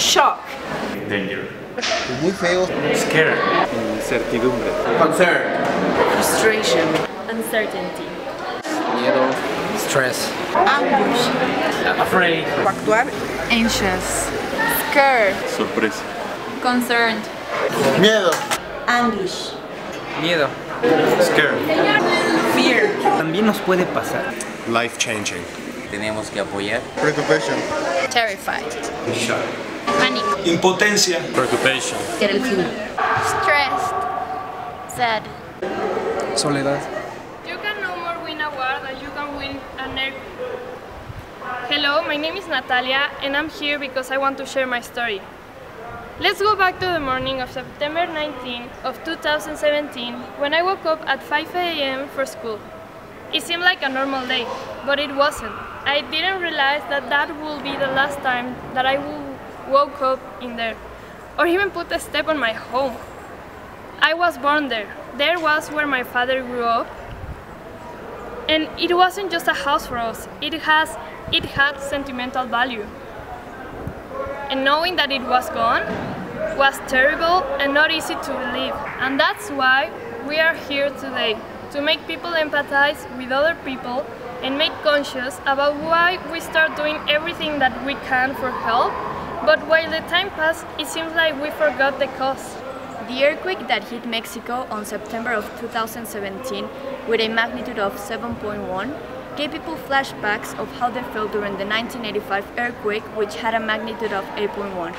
Shock. Danger. Muy feo. Scared. Incertidumbre. Concern. Frustration. Uncertainty. Miedo. Stress. Anguish. Afraid. Actuar. Anxious. Scared. Sorpresa. Concerned. Miedo. Anguish. Miedo. Scared. Fear. También nos puede pasar. Life changing. Tenemos que apoyar. Preoccupation. Terrified. Shock. Panic. Impotencia. Preoccupation. Stressed. Sad. Soledad. You can no more win a war than you can win an earthquake. Hello, my name is Natalia and I'm here because I want to share my story. Let's go back to the morning of September 19 of 2017 when I woke up at 5 a.m. for school. It seemed like a normal day, but it wasn't. I didn't realize that that would be the last time that I woke up in there, or even put a step on my home. I was born there. There was where my father grew up. And it wasn't just a house for us. It had sentimental value. And knowing that it was gone was terrible and not easy to believe. And that's why we are here today, to make people empathize with other people and make conscious about why we start doing everything that we can for help, but while the time passed, it seems like we forgot the cause. The earthquake that hit Mexico on September of 2017 with a magnitude of 7.1 gave people flashbacks of how they felt during the 1985 earthquake, which had a magnitude of 8.1.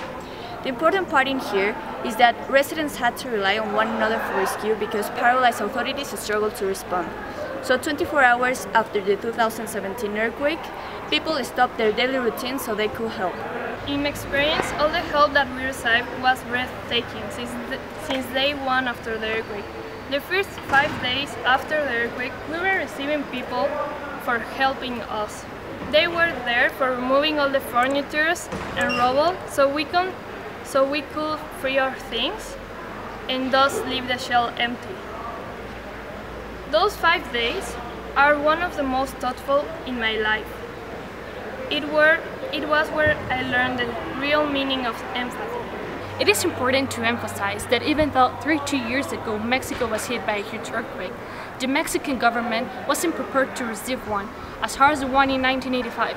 The important part in here is that residents had to rely on one another for rescue because paralyzed authorities struggled to respond. So 24 hours after the 2017 earthquake, people stopped their daily routine so they could help. In my experience, all the help that we received was breathtaking since day one after the earthquake. The first 5 days after the earthquake, we were receiving people for helping us. They were there for removing all the furniture and rubble so we could free our things and thus leave the shell empty. Those 5 days are one of the most thoughtful in my life. It was where I learned the real meaning of empathy. It is important to emphasize that even though 32 years ago Mexico was hit by a huge earthquake, the Mexican government wasn't prepared to receive one as hard as the one in 1985.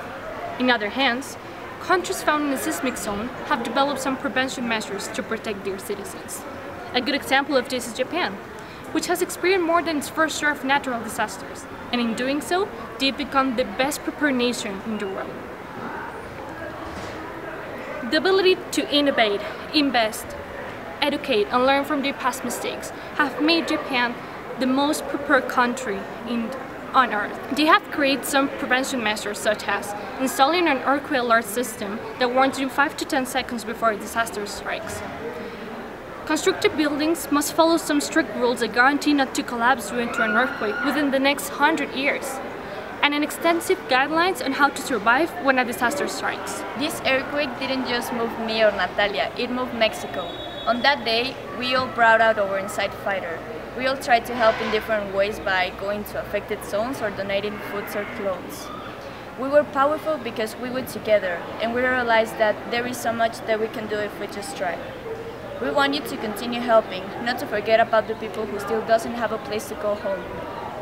In other hands, countries found in the seismic zone have developed some prevention measures to protect their citizens. A good example of this is Japan, which has experienced more than its fair share of natural disasters, and in doing so, they've become the best prepared nation in the world. The ability to innovate, invest, educate, and learn from their past mistakes have made Japan the most prepared country on Earth. They have created some prevention measures such as installing an earthquake alert system that warns you 5 to 10 seconds before a disaster strikes. Constructed buildings must follow some strict rules that guarantee not to collapse due to an earthquake within the next 100 years. And an extensive guidelines on how to survive when a disaster strikes. This earthquake didn't just move me or Natalia, it moved Mexico. On that day, we all brought out our inside fighter. We all tried to help in different ways by going to affected zones or donating foods or clothes. We were powerful because we were together, and we realized that there is so much that we can do if we just try. We want you to continue helping, not to forget about the people who still doesn't have a place to go home.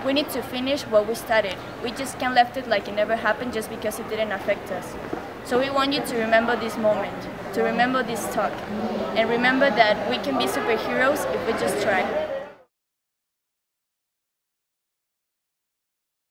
We need to finish what we started. We just can't left it like it never happened just because it didn't affect us. So we want you to remember this moment, to remember this talk, and remember that we can be superheroes if we just try.